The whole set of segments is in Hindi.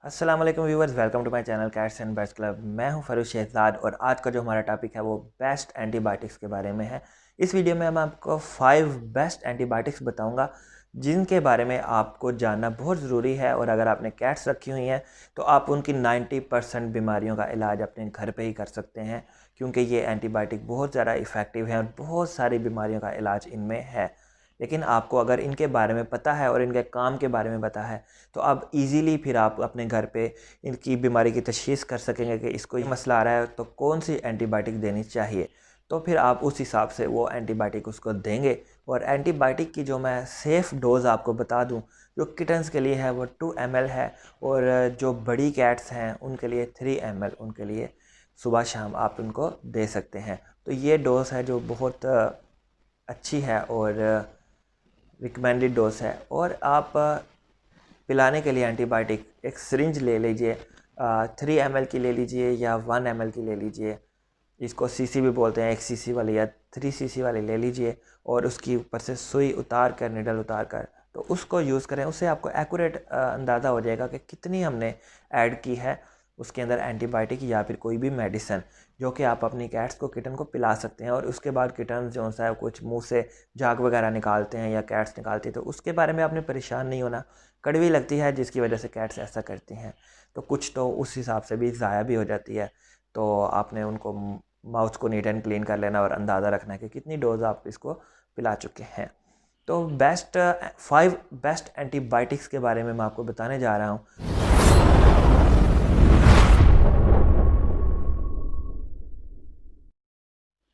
अस्सलाम वालेकुम viewers, welcome to my channel cats and pets club. मैं हूं फरूज शहजाद और आज का जो हमारा टॉपिक है वो बेस्ट एंटीबायोटिक्स के बारे में है। इस वीडियो में मैं आपको 5 बेस्ट एंटीबायोटिक्स बताऊंगा जिनके बारे में आपको जानना बहुत ज़रूरी है। और अगर आपने कैट्स रखी हुई हैं तो आप उनकी 90% बीमारियों का इलाज अपने घर पे ही कर सकते हैं, क्योंकि ये एंटीबायोटिक बहुत ज़्यादा इफ़ेक्टिव है और बहुत सारी बीमारियों का इलाज इनमें है। लेकिन आपको अगर इनके बारे में पता है और इनके काम के बारे में पता है तो अब इजीली फिर आप अपने घर पे इनकी बीमारी की तशख़ीस कर सकेंगे कि इसको ये मसला आ रहा है तो कौन सी एंटीबायोटिक देनी चाहिए। तो फिर आप उस हिसाब से वो एंटीबायोटिक उसको देंगे। और एंटीबायोटिक की जो मैं सेफ़ डोज़ आपको बता दूं, जो किटन्स के लिए है वो 2 ml है, और जो बड़ी कैट्स हैं उनके लिए 3 ml, उनके लिए सुबह शाम आप उनको दे सकते हैं। तो ये डोज़ है जो बहुत अच्छी है और रिकमेंडेड डोज है। और आप पिलाने के लिए एंटीबायोटिक एक सिरिंज ले लीजिए, 3 ml की ले लीजिए या 1 ml की ले लीजिए। इसको सीसी भी बोलते हैं, 1 cc वाली या 3 cc वाली ले लीजिए और उसकी ऊपर से सुई उतार कर, निडल उतार कर तो उसको यूज़ करें। उससे आपको एक्यूरेट अंदाज़ा हो जाएगा कि कितनी हमने ऐड की है उसके अंदर एंटीबायोटिक या फिर कोई भी मेडिसन, जो कि आप अपनी कैट्स को, किटन को पिला सकते हैं। और उसके बाद किटन जो है कुछ मुंह से झाग वगैरह निकालते हैं या कैट्स निकालती है तो उसके बारे में आपने परेशान नहीं होना। कड़वी लगती है जिसकी वजह से कैट्स ऐसा करती हैं, तो कुछ तो उस हिसाब से भी ज़ाया भी हो जाती है। तो आपने उनको माउथ को नीट एंड क्लीन कर लेना और अंदाज़ा रखना है कि कितनी डोज आप इसको पिला चुके हैं। तो 5 बेस्ट एंटीबायोटिक्स के बारे में मैं आपको बताने जा रहा हूँ।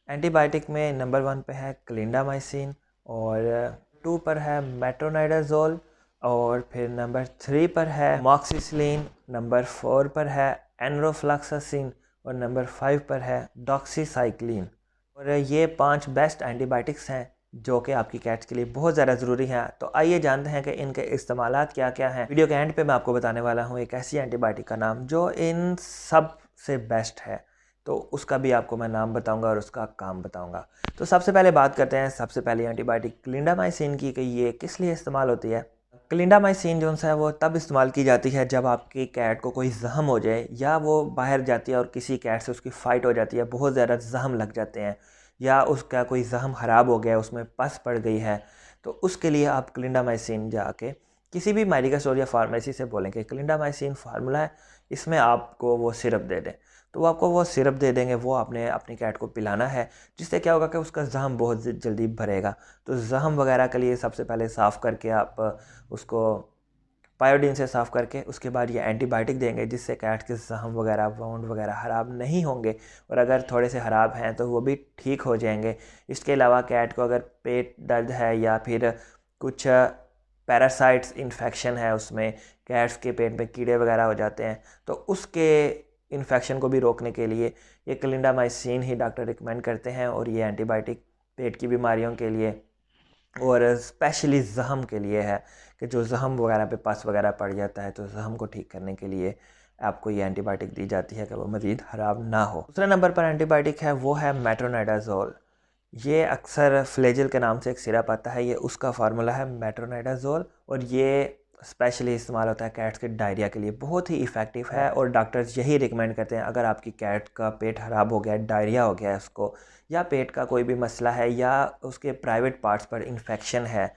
एंटीबायोटिक में नंबर 1 पे है क्लिंडामाइसिन, और 2 पर है मेट्रोनाइडाजोल, और फिर नंबर 3 पर है मॉक्सिसिलिन, नंबर 4 पर है एनरोफ्लॉक्सासिन, और नंबर 5 पर है डॉक्सीसाइक्लिन। और ये 5 बेस्ट एंटीबायोटिक्स हैं जो कि आपकी कैट्स के लिए बहुत ज़्यादा ज़रूरी हैं। तो आइए जानते हैं कि इनके इस्तेमालात क्या क्या हैं। वीडियो के एंड पे मैं आपको बताने वाला हूँ एक ऐसी एंटीबायोटिक का नाम जो इन सब से बेस्ट है, तो उसका भी आपको मैं नाम बताऊंगा और उसका काम बताऊंगा। तो सबसे पहले बात करते हैं सबसे पहले एंटीबायोटिक क्लिंडामाइसिन की कि ये किस लिए इस्तेमाल होती है। क्लिंडामाइसिन जो है वो तब इस्तेमाल की जाती है जब आपकी कैट को कोई ज़ख्म हो जाए, या वो बाहर जाती है और किसी कैट से उसकी फ़ाइट हो जाती है, बहुत ज़्यादा ज़ख्म लग जाते हैं, या उसका कोई ज़ख्म ख़राब हो गया, उसमें पस पड़ गई है, तो उसके लिए आप क्लिंडामाइसिन जाके किसी भी मेडिकल स्टोर या फार्मेसी से बोलें कि क्लिंडामाइसिन फार्मूला है, इसमें आपको वो सिरप दे दें। तो वो आपको वो सिरप दे देंगे, वो आपने अपनी कैट को पिलाना है, जिससे क्या होगा कि उसका ज़ख्म बहुत जल्दी भरेगा। तो ज़ख्म वगैरह के लिए सबसे पहले साफ़ करके आप उसको पायोडीन से साफ़ करके उसके बाद ये एंटीबायोटिक देंगे, जिससे कैट के ज़ख्म वगैरह, वाउंड वगैरह ख़राब नहीं होंगे, और अगर थोड़े से ख़राब हैं तो वो भी ठीक हो जाएंगे। इसके अलावा कैट को अगर पेट दर्द है या फिर कुछ पैरासाइट्स इन्फेक्शन है, उसमें कैट्स के पेट में कीड़े वगैरह हो जाते हैं, तो उसके इन्फेक्शन को भी रोकने के लिए ये क्लिंडामाइसिन ही डॉक्टर रिकमेंड करते हैं। और ये एंटीबायोटिक पेट की बीमारियों के लिए और स्पेशली ज़ख्म के लिए है, कि जो ज़ख्म वगैरह पे पस वगैरह पड़ जाता है तो ज़ख्म को ठीक करने के लिए आपको ये एंटीबायोटिक दी जाती है कि वो मज़ीद ख़राब ना हो। दूसरे नंबर पर एंटीबायोटिक है वो है मेट्रोनाइडाजोल। ये अक्सर फ्लेजिल के नाम से एक सिरप आता है, ये उसका फार्मूला है मेट्रोनाइडाजोल, और ये स्पेशली इस्तेमाल होता है कैट्स के डायरिया के लिए, बहुत ही इफ़ेक्टिव है। और डॉक्टर्स यही रिकमेंड करते हैं अगर आपकी कैट का पेट ख़राब हो गया है, डायरिया हो गया है उसको, या पेट का कोई भी मसला है, या उसके प्राइवेट पार्ट्स पर इन्फेक्शन है,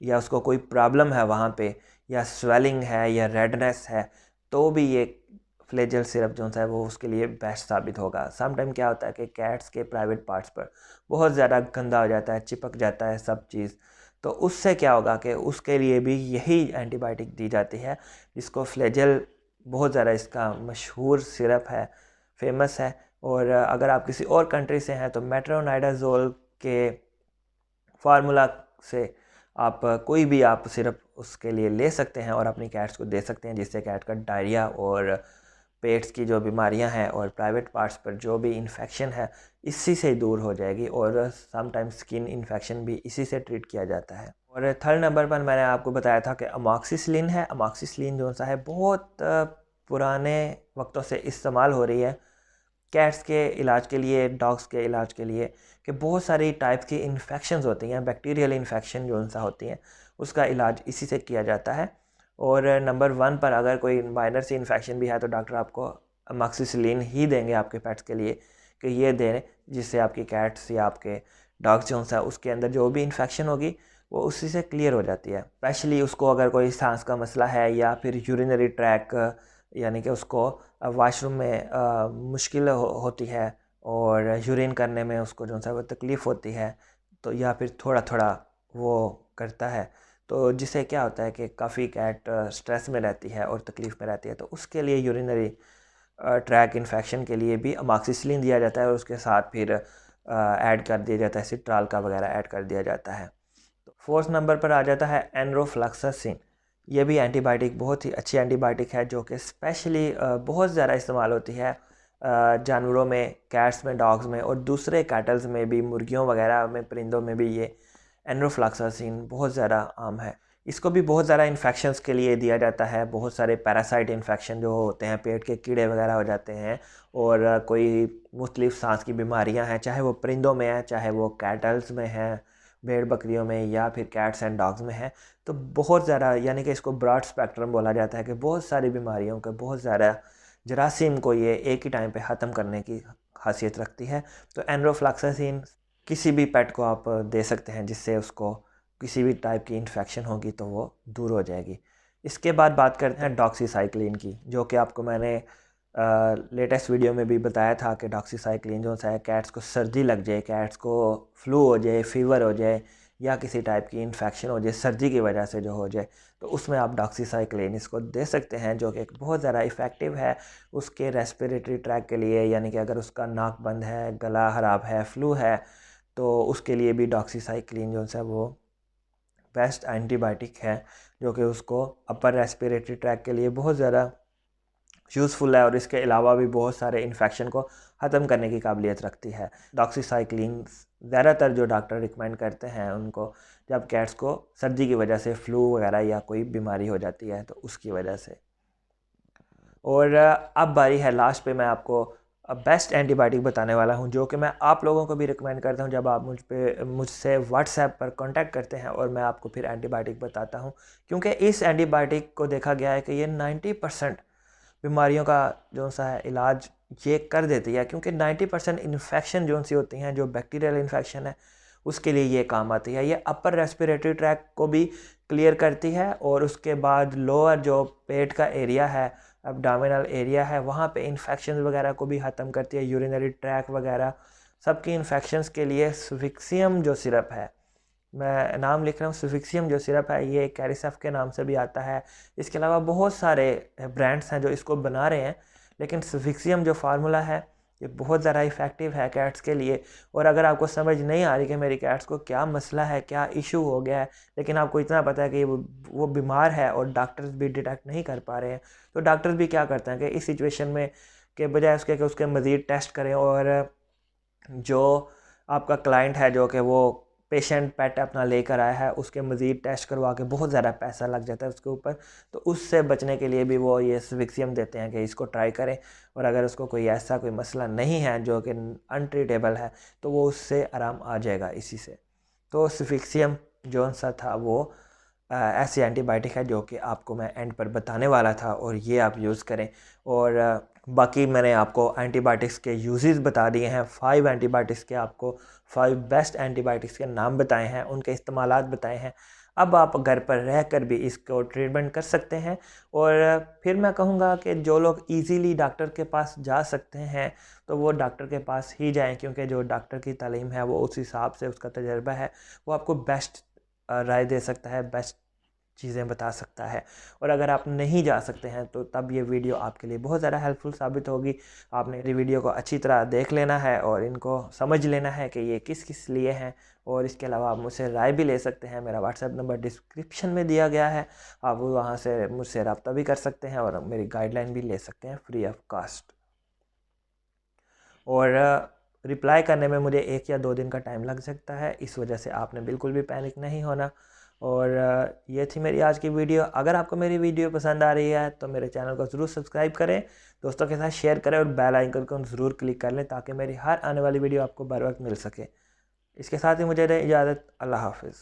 या उसको कोई प्रॉब्लम है वहाँ पे, या स्वेलिंग है या रेडनेस है, तो भी ये फ्लेजल सिरप जो है वो उसके लिए बेस्ट साबित होगा। सम टाइम क्या होता है कि कैट्स के प्राइवेट पार्ट्स पर बहुत ज़्यादा गंदा हो जाता है, चिपक जाता है सब चीज़, तो उससे क्या होगा कि उसके लिए भी यही एंटीबायोटिक दी जाती है, जिसको फ्लेजल, बहुत ज़्यादा इसका मशहूर सिरप है, फेमस है। और अगर आप किसी और कंट्री से हैं तो मेट्रोनाइडाजोल के फार्मूला से आप कोई भी आप सिरप उसके लिए ले सकते हैं और अपनी कैट्स को दे सकते हैं, जिससे कैट का डायरिया और पेट्स की जो बीमारियां हैं और प्राइवेट पार्ट्स पर जो भी इन्फेक्शन है इसी से दूर हो जाएगी। और समटाइम्स स्किन इन्फेक्शन भी इसी से ट्रीट किया जाता है। और थर्ड नंबर पर मैंने आपको बताया था कि अमॉक्सिसिलिन है। अमॉक्सिसिलिन जो सा है बहुत पुराने वक्तों से इस्तेमाल हो रही है कैट्स के इलाज के लिए, डॉग्स के इलाज के लिए, कि बहुत सारी टाइप की इन्फेक्शंस होती हैं, बैक्टीरियल इन्फेक्शन जो सा होती हैं, उसका इलाज इसी से किया जाता है। और नंबर 1 पर अगर कोई माइनर सी इन्फेक्शन भी है तो डॉक्टर आपको अमॉक्सिसिलिन ही देंगे आपके पेट्स के लिए कि ये दें, जिससे आपकी कैट्स या आपके डॉग जोन्स है उसके अंदर जो भी इन्फेक्शन होगी वो उसी से क्लियर हो जाती है। स्पेशली उसको अगर कोई सांस का मसला है या फिर यूरिनरी ट्रैक यानी कि उसको वाशरूम में मुश्किल होती है और यूरिन करने में उसको जो सा वो तकलीफ़ होती है, तो या फिर थोड़ा थोड़ा वो करता है, तो जिससे क्या होता है कि काफ़ी कैट स्ट्रेस में रहती है और तकलीफ़ में रहती है, तो उसके लिए यूरिनरी ट्रैक इन्फेक्शन के लिए भी अमॉक्सिसिलिन दिया जाता है और उसके साथ फिर ऐड कर दिया जाता है सिट्राल का वगैरह ऐड कर दिया जाता है। तो 4th नंबर पर आ जाता है एनरोफ्लॉक्सासिन। ये भी एंटीबायोटिक बहुत ही अच्छी एंटीबायोटिक है जो कि स्पेशली बहुत ज़्यादा इस्तेमाल होती है जानवरों में, कैट्स में, डॉग्स में और दूसरे कैटल्स में भी, मुर्गियों वगैरह में, परिंदों में भी ये एनरोफ्लॉक्सासिन बहुत ज़्यादा आम है। इसको भी बहुत ज़्यादा इन्फेक्शंस के लिए दिया जाता है। बहुत सारे पैरासाइट इन्फेक्शन जो होते हैं, पेट के कीड़े वगैरह हो जाते हैं और कोई मुख्तलिफ सांस की बीमारियां हैं, चाहे वो परिंदों में है, चाहे वो कैटल्स में है, भेड़ बकरियों में या फिर कैट्स एंड डॉग्स में है, तो बहुत ज़्यादा यानी कि इसको ब्रॉड स्पेक्ट्रम बोला जाता है कि बहुत सारी बीमारियों का, बहुत ज़्यादा जरासीम को ये एक ही टाइम पे ख़त्म करने की खासियत रखती है। तो एनरोफ्लॉक्सासिन किसी भी पेट को आप दे सकते हैं जिससे उसको किसी भी टाइप की इन्फेक्शन होगी तो वो दूर हो जाएगी। इसके बाद बात करते हैं डॉक्सीसाइक्लिन की, जो कि आपको मैंने लेटेस्ट वीडियो में भी बताया था कि डॉक्सीसाइक्लिन जो है कैट्स को सर्दी लग जाए, कैट्स को फ्लू हो जाए, फीवर हो जाए या किसी टाइप की इन्फेक्शन हो जाए सर्दी की वजह से जो हो जाए, तो उसमें आप डॉक्सीसाइक्लिन इसको दे सकते हैं, जो कि बहुत ज़्यादा इफ़ेक्टिव है उसके रेस्पिरेटरी ट्रैक के लिए। यानी कि अगर उसका नाक बंद है, गला ख़राब है, फ्लू है, तो उसके लिए भी डॉक्सीसाइक्लिन जो है वो बेस्ट एंटीबायोटिक है, जो कि उसको अपर रेस्पिरेटरी ट्रैक के लिए बहुत ज़्यादा यूज़फुल है और इसके अलावा भी बहुत सारे इन्फेक्शन को ख़त्म करने की काबिलियत रखती है। डॉक्सीसाइक्लिन ज़्यादातर जो डॉक्टर रिकमेंड करते हैं उनको जब कैट्स को सर्दी की वजह से फ्लू वगैरह या कोई बीमारी हो जाती है तो उसकी वजह से। और अब बारी है लास्ट पे मैं आपको बेस्ट एंटीबायोटिक बताने वाला हूं, जो कि मैं आप लोगों को भी रिकमेंड करता हूं जब आप मुझसे व्हाट्सएप पर कांटेक्ट करते हैं और मैं आपको फिर एंटीबायोटिक बताता हूं, क्योंकि इस एंटीबायोटिक को देखा गया है कि ये 90% बीमारियों का जो सा है इलाज ये कर देती है, क्योंकि 90% इन्फेक्शन जो सी होती हैं, जो बैक्टीरियल इन्फेक्शन है उसके लिए ये काम आती है। ये अपर रेस्पिरेटरी ट्रैक को भी क्लियर करती है और उसके बाद लोअर जो पेट का एरिया है, एब्डोमिनल एरिया है, वहाँ पे इन्फेक्शन वगैरह को भी ख़त्म करती है, यूरिनरी ट्रैक वगैरह सबकी इन्फेक्शंस के लिए सुफिक्सियम जो सिरप है, मैं नाम लिख रहा हूँ, सुफिक्सियम जो सिरप है ये कैरिसफ के नाम से भी आता है। इसके अलावा बहुत सारे ब्रांड्स हैं जो इसको बना रहे हैं, लेकिन सुफिक्सियम जो फार्मूला है ये बहुत ज़्यादा इफ़ेक्टिव है कैट्स के लिए। और अगर आपको समझ नहीं आ रही कि मेरी कैट्स को क्या मसला है, क्या इशू हो गया है, लेकिन आपको इतना पता है कि वो बीमार है और डॉक्टर्स भी डिटेक्ट नहीं कर पा रहे हैं, तो डॉक्टर्स भी क्या करते हैं कि इस सिचुएशन में के बजाय उसके कि उसके मज़ीद टेस्ट करें और जो आपका क्लाइंट है, जो कि वो पेशेंट पेट अपना लेकर आया है, उसके मज़ीद टेस्ट करवा के बहुत ज़्यादा पैसा लग जाता है उसके ऊपर, तो उससे बचने के लिए भी वो ये सुफिक्सियम देते हैं कि इसको ट्राई करें, और अगर उसको कोई ऐसा कोई मसला नहीं है जो कि अनट्रीटेबल है तो वो उससे आराम आ जाएगा इसी से। तो सुफिक्सियम जो सा था वो ऐसी एंटीबायोटिक है जो कि आपको मैं एंड पर बताने वाला था, और ये आप यूज़ करें। और बाकी मैंने आपको एंटीबायोटिक्स के यूजेस बता दिए हैं, 5 एंटीबायोटिक्स के आपको 5 बेस्ट एंटीबायोटिक्स के नाम बताए हैं, उनके इस्तेमालात बताए हैं। अब आप घर पर रहकर भी इसको ट्रीटमेंट कर सकते हैं। और फिर मैं कहूँगा कि जो लोग इजीली डॉक्टर के पास जा सकते हैं तो वो डॉक्टर के पास ही जाएं, क्योंकि जो डॉक्टर की तालीम है वो उस हिसाब से, उसका तजर्बा है, वो आपको बेस्ट राय दे सकता है, बेस्ट चीज़ें बता सकता है। और अगर आप नहीं जा सकते हैं तो तब ये वीडियो आपके लिए बहुत ज़्यादा हेल्पफुल साबित होगी। आपने मेरी वीडियो को अच्छी तरह देख लेना है और इनको समझ लेना है कि ये किस किस लिए हैं, और इसके अलावा आप मुझसे राय भी ले सकते हैं। मेरा व्हाट्सएप नंबर डिस्क्रिप्शन में दिया गया है, आप वहाँ से मुझसे रब्ता भी कर सकते हैं और मेरी गाइडलाइन भी ले सकते हैं फ्री ऑफ कास्ट। और रिप्लाई करने में मुझे 1 या 2 दिन का टाइम लग सकता है, इस वजह से आपने बिल्कुल भी पैनिक नहीं होना। और ये थी मेरी आज की वीडियो। अगर आपको मेरी वीडियो पसंद आ रही है तो मेरे चैनल को ज़रूर सब्सक्राइब करें, दोस्तों के साथ शेयर करें और बेल आइकन को ज़रूर क्लिक कर लें ताकि मेरी हर आने वाली वीडियो आपको बर वक्त मिल सके। इसके साथ ही मुझे दें इजाज़त। अल्लाह हाफिज़।